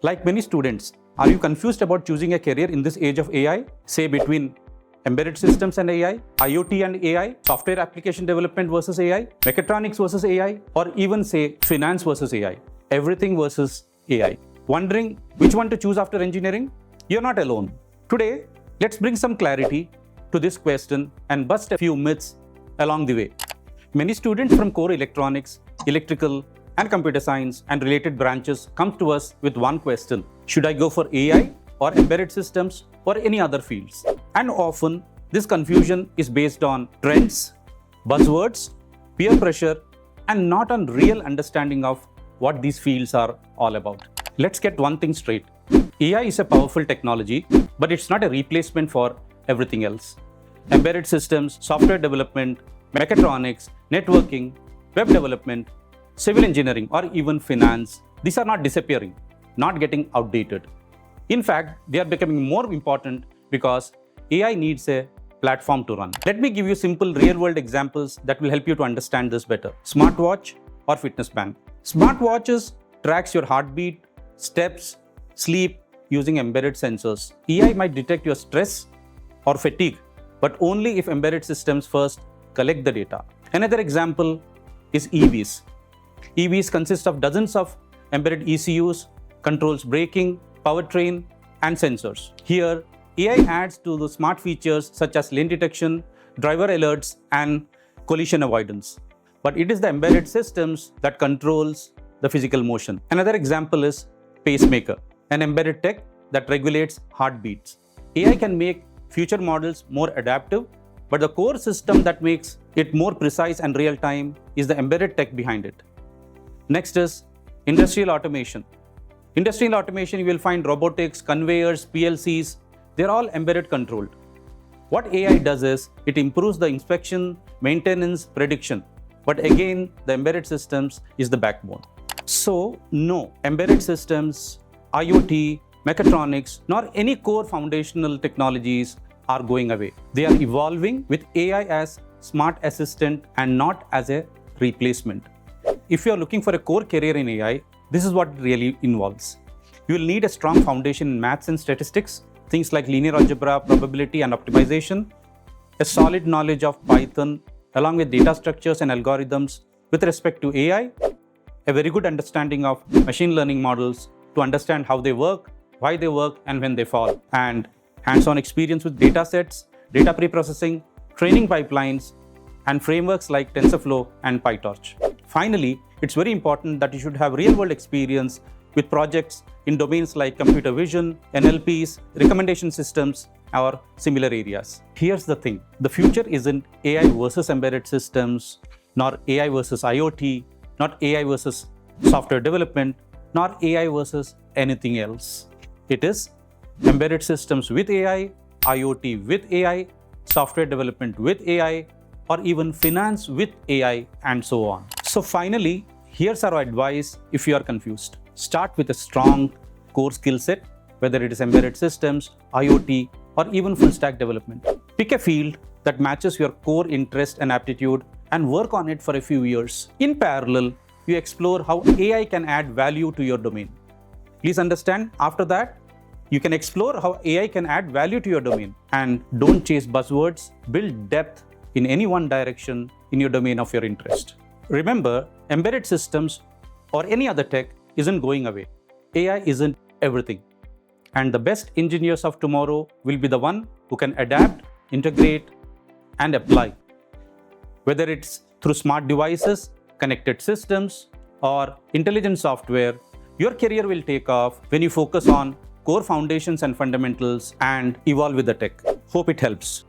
Like many students, are you confused about choosing a career in this age of AI? Say between embedded systems and AI, IoT and AI, software application development versus AI, mechatronics versus AI, or even say finance versus AI, everything versus AI. Wondering which one to choose after engineering? You're not alone. Today, let's bring some clarity to this question and bust a few myths along the way. Many students from core electronics, electrical, and computer science and related branches come to us with one question: should I go for AI or embedded systems or any other fields? And often, this confusion is based on trends, buzzwords, peer pressure, and not on real understanding of what these fields are all about. Let's get one thing straight. AI is a powerful technology, but it's not a replacement for everything else. Embedded systems, software development, mechatronics, networking, web development, civil engineering, or even finance, these are not disappearing, not getting outdated. In fact, they are becoming more important because AI needs a platform to run. Let me give you simple real-world examples that will help you to understand this better. Smartwatch or fitness band. Smartwatches tracks your heartbeat, steps, sleep using embedded sensors. AI might detect your stress or fatigue, but only if embedded systems first collect the data. Another example is EVs. EVs consist of dozens of embedded ECUs, controls braking, powertrain, and sensors. Here, AI adds to the smart features such as lane detection, driver alerts, and collision avoidance. But it is the embedded systems that controls the physical motion. Another example is pacemaker, an embedded tech that regulates heartbeats. AI can make future models more adaptive, but the core system that makes it more precise and real-time is the embedded tech behind it. Next is industrial automation. Industrial automation, you will find robotics, conveyors, PLCs, they're all embedded controlled. What AI does is, it improves the inspection, maintenance, prediction. But again, the embedded systems is the backbone. So, no, embedded systems, IoT, mechatronics, nor any core foundational technologies are going away. They are evolving with AI as smart assistant and not as a replacement. If you are looking for a core career in AI, this is what it really involves. You will need a strong foundation in maths and statistics, things like linear algebra, probability, and optimization, a solid knowledge of Python, along with data structures and algorithms with respect to AI, a very good understanding of machine learning models to understand how they work, why they work, and when they fall, and hands-on experience with data sets, data preprocessing, training pipelines, and frameworks like TensorFlow and PyTorch. Finally, it's very important that you should have real-world experience with projects in domains like computer vision, NLPs, recommendation systems, or similar areas. Here's the thing, the future isn't AI versus embedded systems, nor AI versus IoT, not AI versus software development, nor AI versus anything else. It is embedded systems with AI, IoT with AI, software development with AI, or even finance with AI, and so on. So finally, here's our advice if you are confused. Start with a strong core skill set, whether it is embedded systems, IoT, or even full stack development. Pick a field that matches your core interest and aptitude and work on it for a few years. In parallel, you explore how AI can add value to your domain. Please understand, after that, you can explore how AI can add value to your domain. And don't chase buzzwords, build depth in any one direction in your domain of your interest. Remember, embedded systems or any other tech isn't going away. AI isn't everything. And the best engineers of tomorrow will be the one who can adapt, integrate, and apply. Whether it's through smart devices, connected systems, or intelligent software, your career will take off when you focus on core foundations and fundamentals and evolve with the tech. Hope it helps.